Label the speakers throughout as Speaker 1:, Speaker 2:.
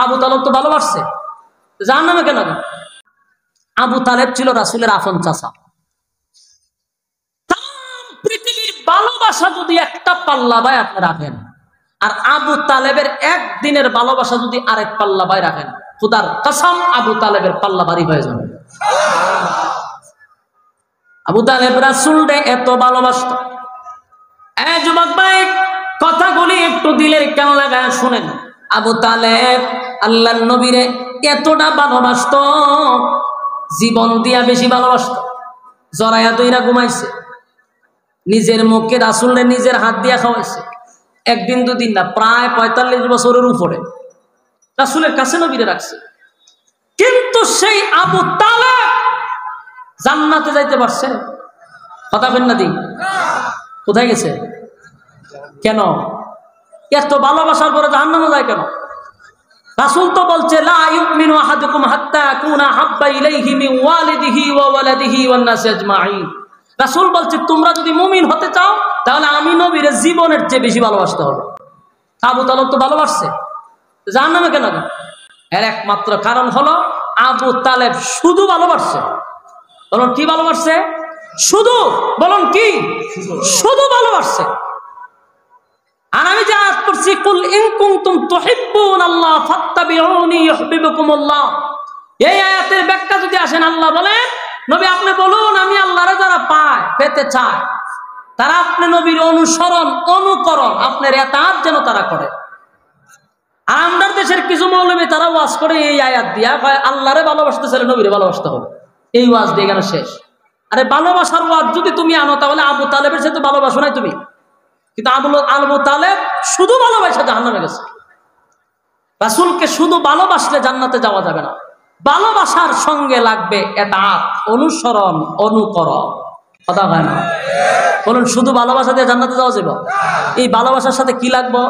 Speaker 1: আবু তালেব তো ভালোবাসছে, জাহান্নামে কেন? আবু তালেব ছিল রাসূলের আপন চাচা। পৃথিবীর ভালোবাসা যদি একটা পাল্লা ভাই আপনি রাখেন, আর আবু তালেবের একদিনের ভালোবাসা যদি আরেক পাল্লা ভাই রাখেন, খুদার কসম আবু তালেবের পাল্লা ভারী হয়ে যাবে। আবু তালেব রাসূলকে এত ভালোবাসত। যুবক ভাই, কথাগুলি একটু দিলের কেন লাগায় শুনেন। আবু তালেব আল্লাহর নবীরে এতটা ভালোবাসত, জীবন দিয়া বেশি ভালোবাসত। জরায়া দইরা ঘুমাইছে, নিজের মুখে রাসূলের নিজের হাত দিয়া খাওয়াইছে। একদিন দুদিন না, প্রায় ৪৫ বছরের উপরে রাসূলের কাছে নবীরে রাখছে। কিন্তু সেই আবু তালেব জান্নাতে যাইতে পারছে? কথা বলেন না দি, কোথায় গেছে? কেন? এত ভালোবাসার পরে জাহান্নামে যায় কেন? রাসূল তো বলছে লা ইউমিনু আহাদুকুম হাত্তা কুনা হাব্বা ইলাইহি মিন ওয়ালিদিহি ওয়া ওয়ালাদিহি ওয়ান নাস আজমাইন। রাসূল বলছে তোমরা যদি মুমিন হতে চাও তাহলে আমি নবীর জীবনের চেয়ে বেশি ভালোবাসতে হবে। আবু তালেব তো ভালোবাসছে, জাহান্নামে কেন? এর একমাত্র কারণ হলো আবু তালেব শুধু ভালোবাসছে। বলুন কি ভালোবাসছে? শুধু। বলুন কি? শুধু ভালোবাসছে। আর আমি যে আয়াত পড়ছি কুল ইন কুনতুম তুহিব্বুনাল্লাহ ফাত্তাবিউনি ইউহিব্বুকুমুল্লাহ, এই আয়াতের ব্যাখ্যা যদি আসেন, আল্লাহ বলেন নবী আপনি বলুন আমি আল্লাহরে যারা পায় পেতে চায় তারা আপনি নবীর অনুসরণ অনুকরণ আপনার ইতাআত যেন তারা করে। আর আমাদের দেশের কিছু মৌলবী তারা ওয়াজ করে এই আয়াত দিয়া কয় আল্লাহরে ভালোবাসতে চাইলে নবীরে ভালোবাসতে হবে। এই ওয়াজ দিয়ে গেল শেষ। আরে ভালোবাসার ওয়াজ যদি তুমি আনো তাহলে আবু তালেবের সাথে ভালোবাসো নাই তুমি, কিন্তু আবু তালেব শুধু ভালোবাসা জাহান্নামে গেছে। রাসূলকে শুধু ভালোবাসলে জান্নাতে যাওয়া যাবে না, ভালোবাসার সঙ্গে লাগবে ইতাআত, অনুসরণ অনুকরণ। কথা হয় না? বলুন শুধু ভালোবাসা দিয়ে জান্নাতে যাওয়া যাবে? এই ভালোবাসার সাথে কি লাগবে?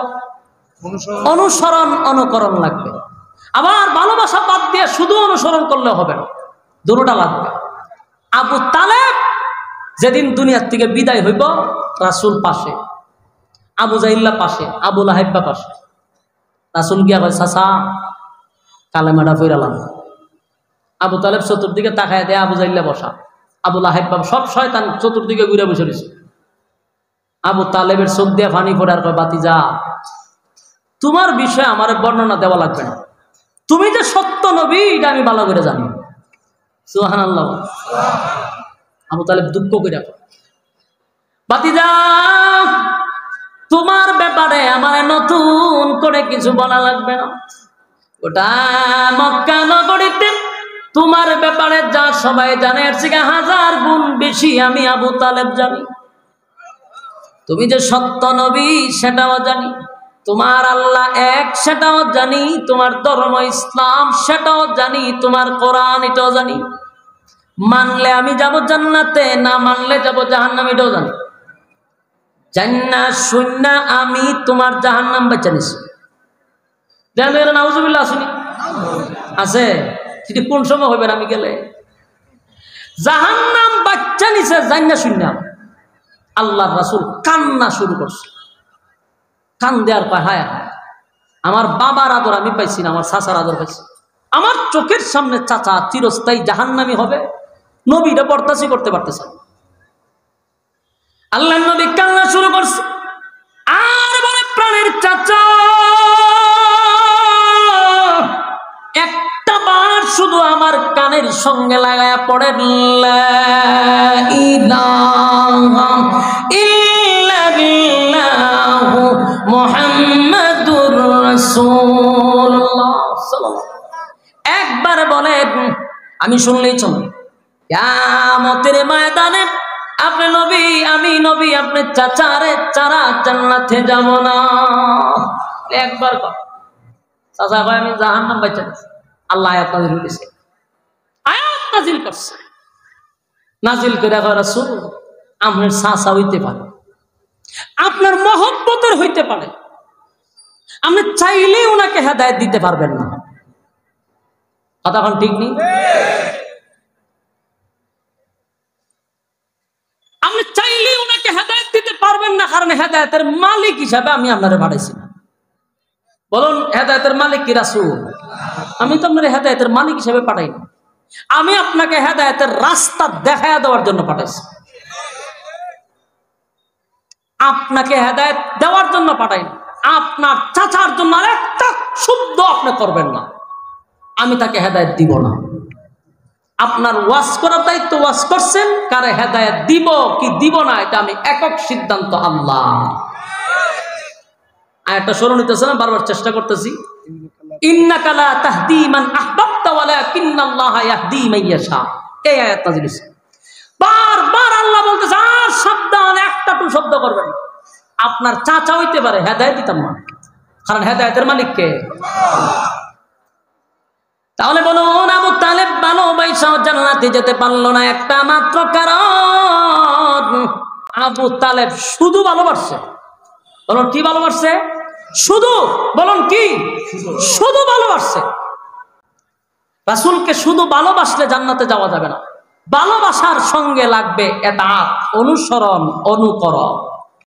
Speaker 1: অনুসরণ অনুকরণ লাগবে। আবার ভালোবাসা বাদ দিয়ে শুধু অনুসরণ করলে হবে না, দুটোটা লাগবে। আবু তালেব যেদিন দুনিয়ার থেকে বিদায় হইব রাসূল পাশে, আবু জাহিল্লা পাশে, আবু লাহাব পাশে। রাসূল গিয়া কয় চাচা কালেমাটা পড়ালাম। আবু তালেব চতুর্দিকে তাকায় দেয়, আবু জাহিল্লা বসা, আবু লাহাব সব শয়তান চতুর্দিকে ঘুরে বসে রয়েছে। আবু তালেবের চোখ দিয়ে পানি পড়ে আর কয় বাতিজা তোমার বিষয়ে আমার বর্ণনা দেওয়া লাগবে না, তুমি যে সত্য নবী এটা আমি ভালো করে জানি। সুবহানাল্লাহ। আবু তালেব দুঃখ করে কয় বাতিজা তোমার ব্যাপারে আমার নতুন করে কিছু বলা লাগবে না, ওটা মক্কা নগরীতে তোমার ব্যাপারে যা সবাই জানে এর থেকে 1000 গুণ বেশি আমি আবু তালেব জানি। তুমি যে সত্য নবী সেটাও জানি, তোমার আল্লাহ এক সেটাও জানি, তোমার ধর্ম ইসলাম সেটাও জানি, তোমার কোরআন এটাও জানি। মানলে আমি যাব জান্নাতে, না মানলে যাব জাহান্নামে এটাও জানি। জান্নাত শূন্য আমি তোমার জাহান্নাম বাঁচা নিছি। নাউজুবিল্লাহ আসেনি? আছে। সেটি কোন সময় হবে আমি গেলে? জাহান্নাম বাচ্চা নিছে জান্নাত শূন্য। আল্লাহ রাসূল কান্না শুরু করছে, কান দেওয়ার পায় হায় হায় আমার বাবার আদর আমি পাইছি না, আমার চাচার আদর পাইছি। আমার চোখের সামনে চাচা চিরস্থায়ী জাহান্নামী হবে, নবীটা বরদাস্ত করতে পারতেছে। আল্লাহ নবী কান্না শুরু করছে আর বলে প্রাণের চাচা একটা বার শুধু আমার কানের সঙ্গে লাগায়া পড়ে লা ইলাহা ইল্লাল্লাহু মুহাম্মাদুর রাসূলুল্লাহ সাল্লাল্লাহু। একবার বলেন আমি শুনলেই চলে। কিয়ামতের ময়দানে আপনি নবী আমি নবী, আপনি চাচারে চারা জান্নাতে যাব না। একবার কর চাচা ভাই আমি জাহান্নাম বাঁচা গেছি। আল্লাহ আয়াত নাযিল করেছে, আয়াত নাযিল করছে, নাযিল করে কয় রাসূল আপনার চাচা হইতে পারে, আপনার মহব্বতের হইতে পারে, আপনি চাইলেই ওনাকে হেদায়েত দিতে পারবেন না। কথা কোন ঠিক নেই? আপনি চাইলেই ওনাকে হেদায়েত দিতে পারবেন না, কারণ হেদায়েতের মালিক হিসাবে আমি আপনারে পাঠাইছি না। বলুন হেদায়েতের মালিক কি রাসূল? আমি তো আপনার হেদায়েতের মালিক হিসেবে পাঠাই না, আমি আপনাকে হেদায়েতের রাস্তা দেখায়া দেওয়ার জন্য পাঠাইছি, আপনাকে হেদায়েত দেওয়ার জন্য পাঠাই না। আপনার চাচার জন্য আরেকটা শুদ্ধ আপনি করবেন না, আমি তাকে হেদায়েত দিব না। আপনার ওয়াজ করার দায়িত্ব ওয়াজ করছেন, কারে হেদায়েত দিব কি দিব না এটা আমি একক সিদ্ধান্ত আল্লাহ। আয়াতটা স্মরণ হইতেছে না, বারবার চেষ্টা করতেছি। ইন্নাকা লা তাহদি মান আহবাবতা ওয়ালাকিন্নাল্লাহা ইয়াহদি মান ইয়াশা, এই আয়াত নাযিল হইছে। বারবার আল্লাহ বলতেছে আর সাবধান, একটা টু শব্দ করবেন না। আপনার চাচা হইতে পারে, হেদায়েত দিতাম না, কারণ হেদায়েতের মালিক কে? তাহলে বলুন আবু তালেব ভালোবাসা জান্নাতে যেতে পারলো না একটা মাত্র কারণ, আবু তালেব শুধু ভালোবাসছে। বলুন কি ভালোবাসছে? শুধু। বলুন কি? শুধু ভালোবাসছে। রাসূলকে শুধু ভালোবাসলে জান্নাতে যাওয়া যাবে না, ভালোবাসার সঙ্গে লাগবে এতাআত, অনুসরণ, অনুকরণ।